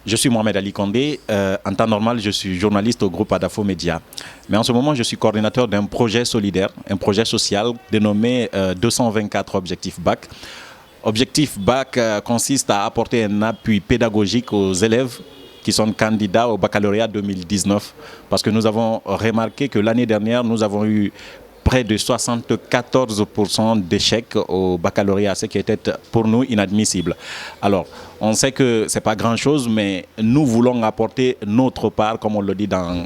Je suis Mohamed Ali Condé. En temps normal, je suis journaliste au groupe Adafo Média. Mais en ce moment, je suis coordinateur d'un projet solidaire, un projet social dénommé 224 Objectifs BAC. Objectif BAC consiste à apporter un appui pédagogique aux élèves qui sont candidats au baccalauréat 2019. Parce que nous avons remarqué que l'année dernière, nous avons eu près de 74% d'échecs au baccalauréat, ce qui était pour nous inadmissible. Alors, on sait que ce n'est pas grand-chose, mais nous voulons apporter notre part, comme on le dit dans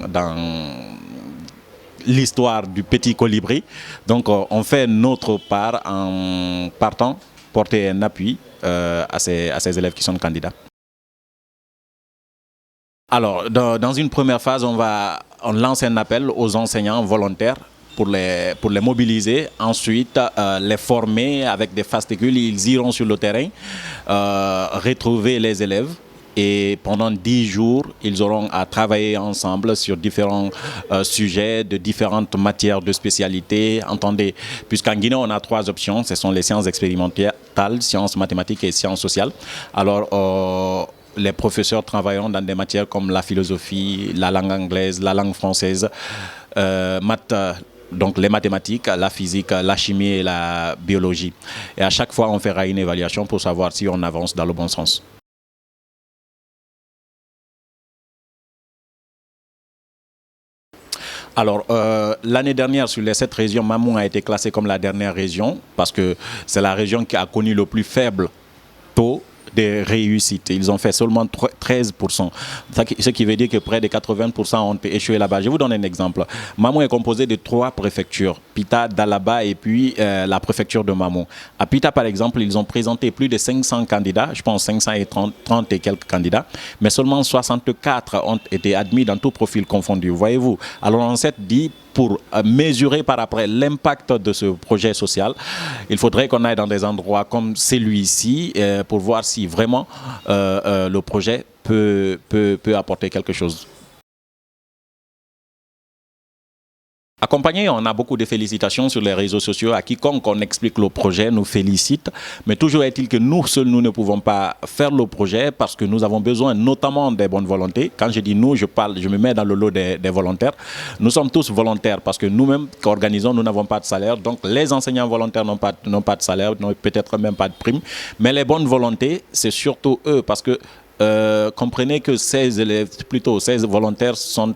l'histoire du petit colibri. Donc, on fait notre part en partant porter un appui à ces élèves qui sont candidats. Alors, dans une première phase, on lance un appel aux enseignants volontaires pour les mobiliser, ensuite les former avec des fascicules. Ils iront sur le terrain, retrouver les élèves et pendant 10 jours, ils auront à travailler ensemble sur différents sujets de différentes matières de spécialité. Entendez, puisqu'en Guinée, on a 3 options, ce sont les sciences expérimentales, sciences mathématiques et sciences sociales. Alors, les professeurs travailleront dans des matières comme la philosophie, la langue anglaise, la langue française, donc les mathématiques, la physique, la chimie et la biologie. Et à chaque fois, on fera une évaluation pour savoir si on avance dans le bon sens. Alors, l'année dernière, sur les 7 régions, Mamou a été classée comme la dernière région parce que c'est la région qui a connu le plus faible taux de réussite. Ils ont fait seulement 13%. Ce qui veut dire que près de 80% ont échoué là-bas. Je vous donne un exemple. Mamou est composé de 3 préfectures, Pita, Dalaba et puis la préfecture de Mamou. À Pita, par exemple, ils ont présenté plus de 500 candidats, je pense 530 et quelques candidats, mais seulement 64 ont été admis dans tout profil confondu. Voyez-vous. Alors on s'est dit, pour mesurer par après l'impact de ce projet social, il faudrait qu'on aille dans des endroits comme celui-ci pour voir si vraiment le projet peut apporter quelque chose. Accompagné, on a beaucoup de félicitations sur les réseaux sociaux. À quiconque on explique le projet nous félicite. Mais toujours est-il que nous seuls, nous ne pouvons pas faire le projet parce que nous avons besoin notamment des bonnes volontés. Quand je dis nous, je me mets dans le lot des volontaires. Nous sommes tous volontaires parce que nous-mêmes qui organisons, nous n'avons pas de salaire. Donc les enseignants volontaires n'ont pas de salaire, n'ont peut-être même pas de prime. Mais les bonnes volontés, c'est surtout eux parce que comprenez que ces volontaires sont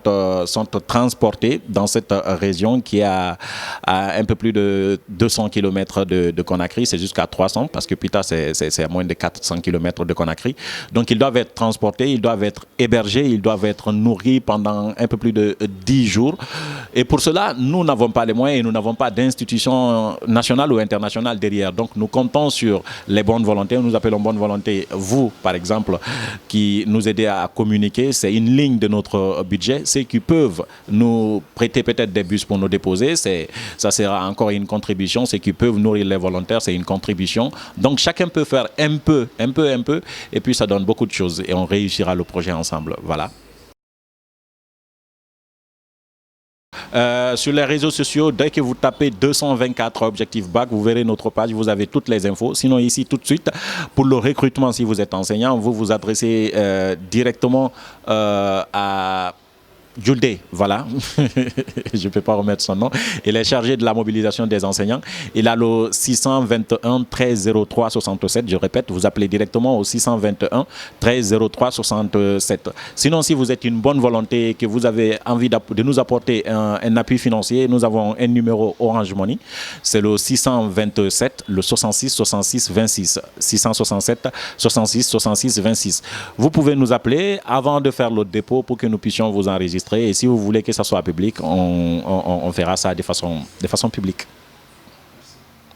transportés dans cette région qui est à un peu plus de 200 km de Conakry. C'est jusqu'à 300 parce que Pita, c'est à moins de 400 km de Conakry. Donc, ils doivent être transportés, ils doivent être hébergés, ils doivent être nourris pendant un peu plus de 10 jours. Et pour cela, nous n'avons pas les moyens et nous n'avons pas d'institution nationale ou internationale derrière. Donc, nous comptons sur les bonnes volontés. Nous appelons bonne volonté, vous, par exemple, qui nous aider à communiquer. C'est une ligne de notre budget. Ceux qui peuvent nous prêter peut-être des bus pour nous déposer, ça sera encore une contribution. Ceux qui peuvent nourrir les volontaires, c'est une contribution. Donc chacun peut faire un peu, et puis ça donne beaucoup de choses et on réussira le projet ensemble. Voilà. Sur les réseaux sociaux, dès que vous tapez 224 Objectifs BAC, vous verrez notre page, vous avez toutes les infos. Sinon, ici, tout de suite, pour le recrutement, si vous êtes enseignant, vous vous adressez directement à Julde, voilà, je ne peux pas remettre son nom. Il est chargé de la mobilisation des enseignants. Il a le 621 13 03 67. Je répète, vous appelez directement au 621 13 03 67. Sinon, si vous êtes une bonne volonté et que vous avez envie de nous apporter un appui financier, nous avons un numéro Orange Money. C'est le 627, le 66 66 26. 667 66 66 26. Vous pouvez nous appeler avant de faire le dépôt pour que nous puissions vous enregistrer. Et si vous voulez que ça soit public, on fera ça de façon publique.